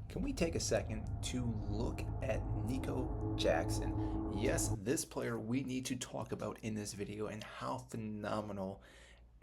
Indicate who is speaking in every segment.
Speaker 1: Can we take a second to look at Nico Jackson? Yes, this player we need to talk about in this video and how phenomenal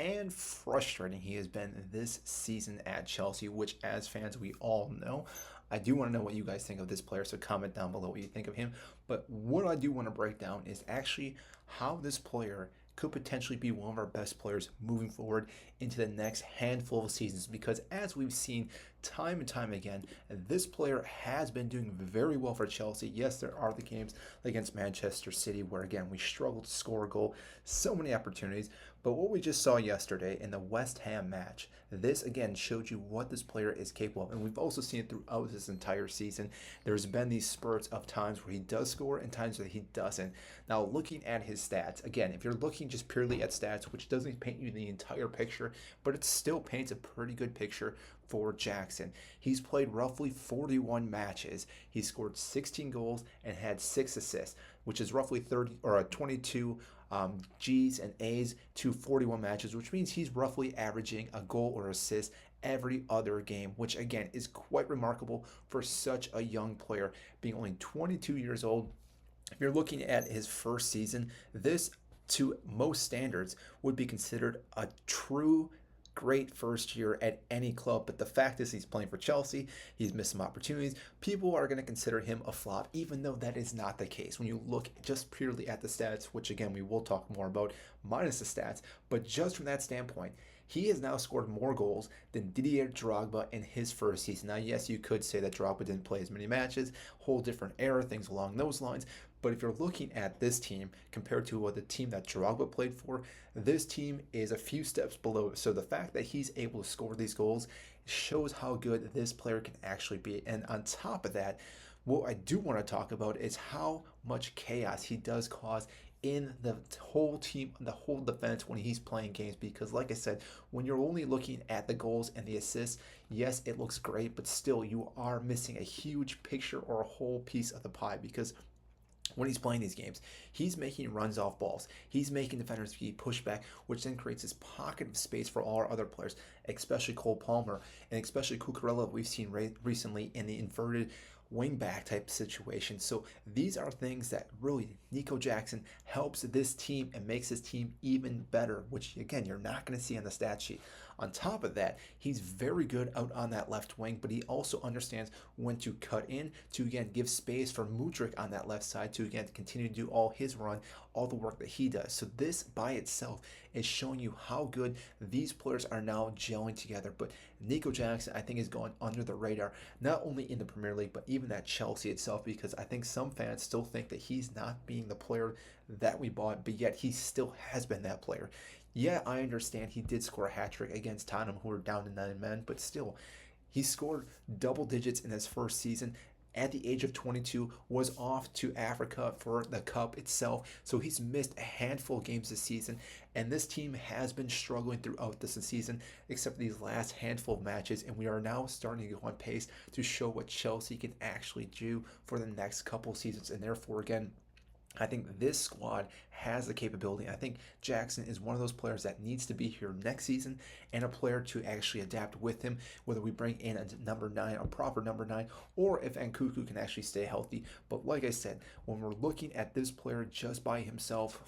Speaker 1: and frustrating he has been this season at Chelsea, which as fans we all know. I do want to know what you guys think of this player, so comment down below what you think of him. But what I do want to break down is actually how this player could potentially be one of our best players moving forward into the next handful of seasons, because as we've seen time and time again, this player has been doing very well for Chelsea. Yes, there are the games against Manchester City where again we struggled to score a goal, so many opportunities, but what we just saw yesterday in the West Ham match, this again showed you what this player is capable of. And we've also seen it throughout this entire season. There's been these spurts of times where he does score and times where he doesn't. Now, looking at his stats, again, if you're looking just purely at stats, which doesn't paint you the entire picture, but it still paints a pretty good picture for Jackson. He's played roughly 41 matches. He scored 16 goals and had 6 assists, which is roughly 30 or 22 G's and A's to 41 matches, which means he's roughly averaging a goal or assist every other game, which again is quite remarkable for such a young player, being only 22 years old. If you're looking at his first season, this to most standards would be considered a true great first year at any club. But the fact is, he's playing for Chelsea. He's missed some opportunities. People are going to consider him a flop, even though that is not the case. When you look just purely at the stats, which again, we will talk more about minus the stats, but just from that standpoint, he has now scored more goals than Didier Drogba in his first season. Now, yes, you could say that Drogba didn't play as many matches, whole different era, things along those lines. But if you're looking at this team compared to the team that Drogba played for, this team is a few steps below. So the fact that he's able to score these goals shows how good this player can actually be. And on top of that, what I do want to talk about is how much chaos he does cause in the whole team, the whole defense when he's playing games. Because like I said, when you're only looking at the goals and the assists, yes, it looks great, but still you are missing a huge picture or a whole piece of the pie, because when he's playing these games, he's making runs off balls. He's making defenders be pushed back, which then creates this pocket of space for all our other players, especially Cole Palmer and especially Cucurella we've seen recently in the inverted wingback type situation. So these are things that really Nico Jackson helps this team and makes this team even better, which again, you're not going to see on the stat sheet. On top of that, he's very good out on that left wing, but he also understands when to cut in to again give space for Mudryk on that left side to again continue to do all his run, all the work that he does. So this by itself is showing you how good these players are now gelling together. But Nico Jackson, I think, is going under the radar, not only in the Premier League, but even at Chelsea itself, because I think some fans still think that he's not being the player that we bought, but yet he still has been that player. Yeah, I understand he did score a hat trick against Tottenham, who were down to 9 men, but still, he scored double digits in his first season. At the age of 22, was off to Africa for the cup itself, so he's missed a handful of games this season, and this team has been struggling throughout this season, except for these last handful of matches, and we are now starting to go on pace to show what Chelsea can actually do for the next couple seasons, and therefore, again, I think this squad has the capability. I think Jackson is one of those players that needs to be here next season and a player to actually adapt with him, whether we bring in a number 9, a proper number 9, or if Nkuku can actually stay healthy. But like I said, when we're looking at this player just by himself,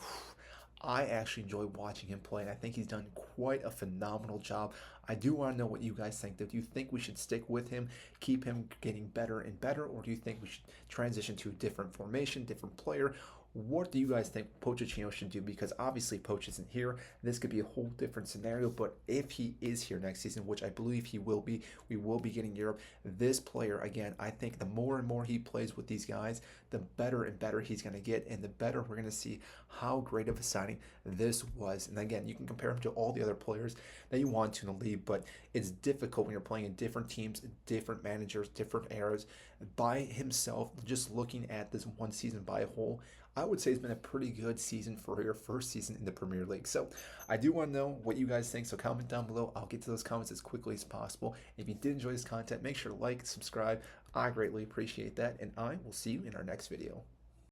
Speaker 1: I actually enjoy watching him play, and I think he's done quite a phenomenal job. I do want to know what you guys think. Do you think we should stick with him, keep him getting better and better, or do you think we should transition to a different formation, different player? What do you guys think Pochettino should do? Because obviously Poch isn't here. This could be a whole different scenario, but if he is here next season, which I believe he will be, we will be getting Europe. This player, again, I think the more and more he plays with these guys, the better and better he's going to get, and the better we're going to see how great of a signing this was. And again, you can compare him to all the other players that you want to in the league, but it's difficult when you're playing in different teams, different managers, different eras. By himself, just looking at this one season by a whole, I would say it's been a pretty good season for your first season in the Premier League. So I do want to know what you guys think, so comment down below. I'll get to those comments as quickly as possible. If you did enjoy this content, make sure to like, subscribe. I greatly appreciate that, and I will see you in our next video.